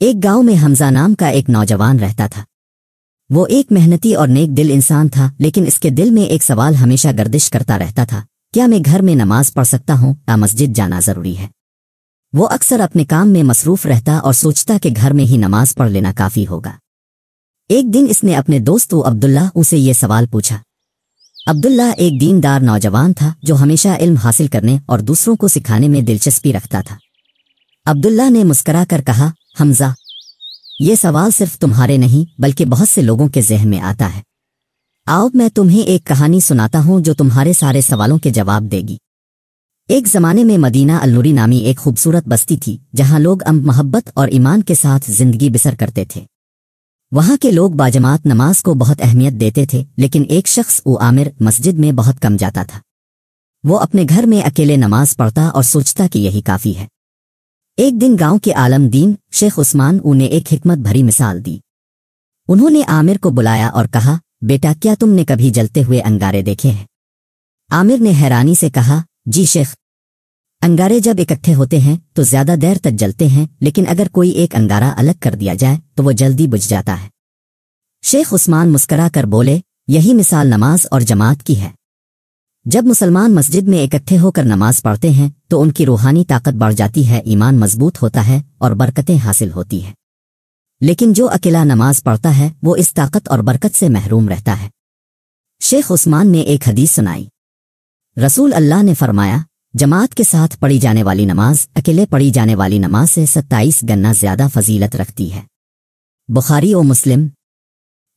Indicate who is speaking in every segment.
Speaker 1: ایک گاؤں میں حمزہ نام کا ایک نوجوان رہتا تھا۔ وہ ایک محنتی اور نیک دل انسان تھا، لیکن اس کے دل میں ایک سوال ہمیشہ گردش کرتا رہتا تھا، کیا میں گھر میں نماز پڑھ سکتا ہوں یا مسجد جانا ضروری ہے؟ وہ اکثر اپنے کام میں مصروف رہتا اور سوچتا کہ گھر میں ہی نماز پڑھ لینا کافی ہوگا۔ ایک دن اس نے اپنے دوست عبداللہ سے یہ سوال پوچھا۔ عبداللہ ایک دیندار نوجوان تھا جو ہمیشہ علم حاصل کرنے اور دوسروں کو سکھانے میں دلچسپی رکھتا تھا۔ عبداللہ نے مسکرا کر کہا، حمزہ، یہ سوال صرف تمہارے نہیں بلکہ بہت سے لوگوں کے ذہن میں آتا ہے۔ آؤ میں تمہیں ایک کہانی سناتا ہوں جو تمہارے سارے سوالوں کے جواب دے گی۔ ایک زمانے میں مدینہ النوری نامی ایک خوبصورت بستی تھی جہاں لوگ محبت اور ایمان کے ساتھ زندگی بسر کرتے تھے۔ وہاں کے لوگ باجماعت نماز کو بہت اہمیت دیتے تھے، لیکن ایک شخص عامر مسجد میں بہت کم جاتا تھا۔ وہ اپنے گھر میں اکیلے نماز پڑھتا اور سوچتا کہ یہی کافی ہے۔ ایک دن گاؤں کے عالم دین شیخ عثمان نے ایک حکمت بھری مثال دی۔ انہوں نے عامر کو بلایا اور کہا، بیٹا، کیا تم نے کبھی جلتے ہوئے انگارے دیکھے ہیں؟ عامر نے حیرانی سے کہا، جی شیخ، انگارے جب اکٹھے ہوتے ہیں تو زیادہ دیر تک جلتے ہیں، لیکن اگر کوئی ایک انگارہ الگ کر دیا جائے تو وہ جلدی بجھ جاتا ہے۔ شیخ عثمان مسکرا کر بولے، یہی مثال نماز اور جماعت کی ہے۔ جب مسلمان مسجد میں اکٹھے ہو کر نماز پڑھتے ہیں تو ان کی روحانی طاقت بڑھ جاتی ہے، ایمان مضبوط ہوتا ہے اور برکتیں حاصل ہوتی ہیں۔ لیکن جو اکیلا نماز پڑھتا ہے وہ اس طاقت اور برکت سے محروم رہتا ہے۔ شیخ عثمان نے ایک حدیث سنائی۔ رسول اللہ نے فرمایا، جماعت کے ساتھ پڑھی جانے والی نماز اکیلے پڑھی جانے والی نماز سے 27 گنا زیادہ فضیلت رکھتی ہے۔ بخاری و مسلم۔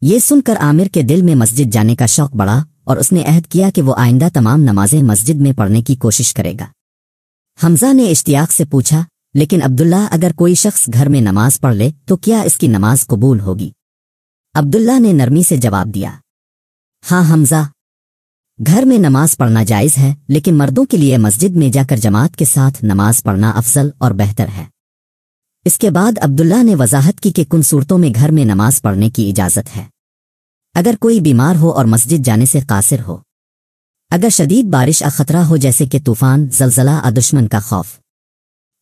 Speaker 1: یہ سن کر عامر کے دل میں مسجد جانے کا شوق بڑھا اور اس نے عہد کیا کہ وہ آئندہ تمام نمازیں مسجد میں پڑھنے کی کوشش کرے گا۔ حمزہ نے اشتیاق سے پوچھا، لیکن عبداللہ، اگر کوئی شخص گھر میں نماز پڑھ لے تو کیا اس کی نماز قبول ہوگی؟ عبداللہ نے نرمی سے جواب دیا، ہاں حمزہ، گھر میں نماز پڑھنا جائز ہے، لیکن مردوں کے لیے مسجد میں جا کر جماعت کے ساتھ نماز پڑھنا افضل اور بہتر ہے۔ اس کے بعد عبداللہ نے وضاحت کی کہ کن صورتوں میں گھر میں نماز پڑھنے کی اجازت ہے۔ اگر کوئی بیمار ہو اور مسجد جانے سے قاصر ہو، اگر شدید بارش کا خطرہ ہو جیسے کہ طوفان، زلزلہ، دشمن کا خوف،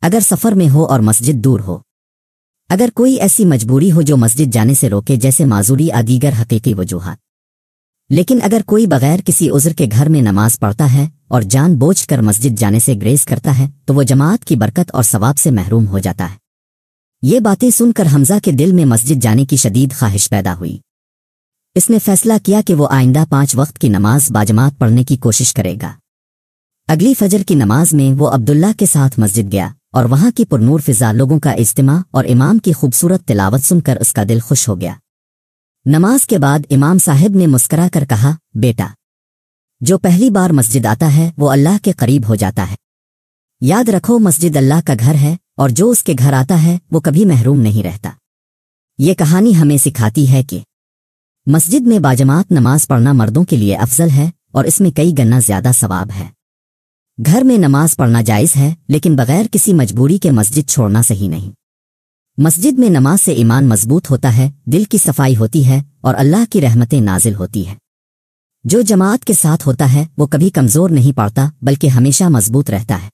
Speaker 1: اگر سفر میں ہو اور مسجد دور ہو، اگر کوئی ایسی مجبوری ہو جو مسجد جانے سے روکے جیسے معذوری یا دیگر حقیقی وجوہات۔ لیکن اگر کوئی بغیر کسی عذر کے گھر میں نماز پڑھتا ہے اور جان بوجھ کر مسجد جانے سے گریز کرتا ہے تو وہ جماعت کی برکت اور ثواب سے محروم ہو جاتا ہے۔ یہ باتیں سن کر حمزہ کے دل میں مسجد جانے کی شدید خواہش پیدا ہوئی۔ اس نے فیصلہ کیا کہ وہ آئندہ 5 وقت کی نماز باجماعت پڑھنے کی کوشش کرے گا۔ اگلی فجر کی نماز میں وہ عبداللہ کے ساتھ مسجد گیا اور وہاں کی پرنور فضا، لوگوں کا اجتماع اور امام کی خوبصورت تلاوت سن کر اس کا دل خوش ہو گیا۔ نماز کے بعد امام صاحب نے مسکرا کر کہا، بیٹا، جو پہلی بار مسجد آتا ہے وہ اللہ کے قریب ہو جاتا ہے۔ یاد رکھو، مسجد اللہ کا گھر ہے اور جو اس کے گھر آتا ہے وہ کبھی محروم نہیں رہتا۔ یہ کہانی ہمیں سکھاتی ہے کہ مسجد میں باجماعت نماز پڑھنا مردوں کے لیے افضل ہے اور اس میں کئی گنا زیادہ ثواب ہے۔ گھر میں نماز پڑھنا جائز ہے، لیکن بغیر کسی مجبوری کے مسجد چھوڑنا صحیح نہیں۔ مسجد میں نماز سے ایمان مضبوط ہوتا ہے، دل کی صفائی ہوتی ہے اور اللہ کی رحمتیں نازل ہوتی ہے۔ جو جماعت کے ساتھ ہوتا ہے وہ کبھی کمزور نہیں پڑتا بلکہ ہمیشہ مضبوط رہتا ہے۔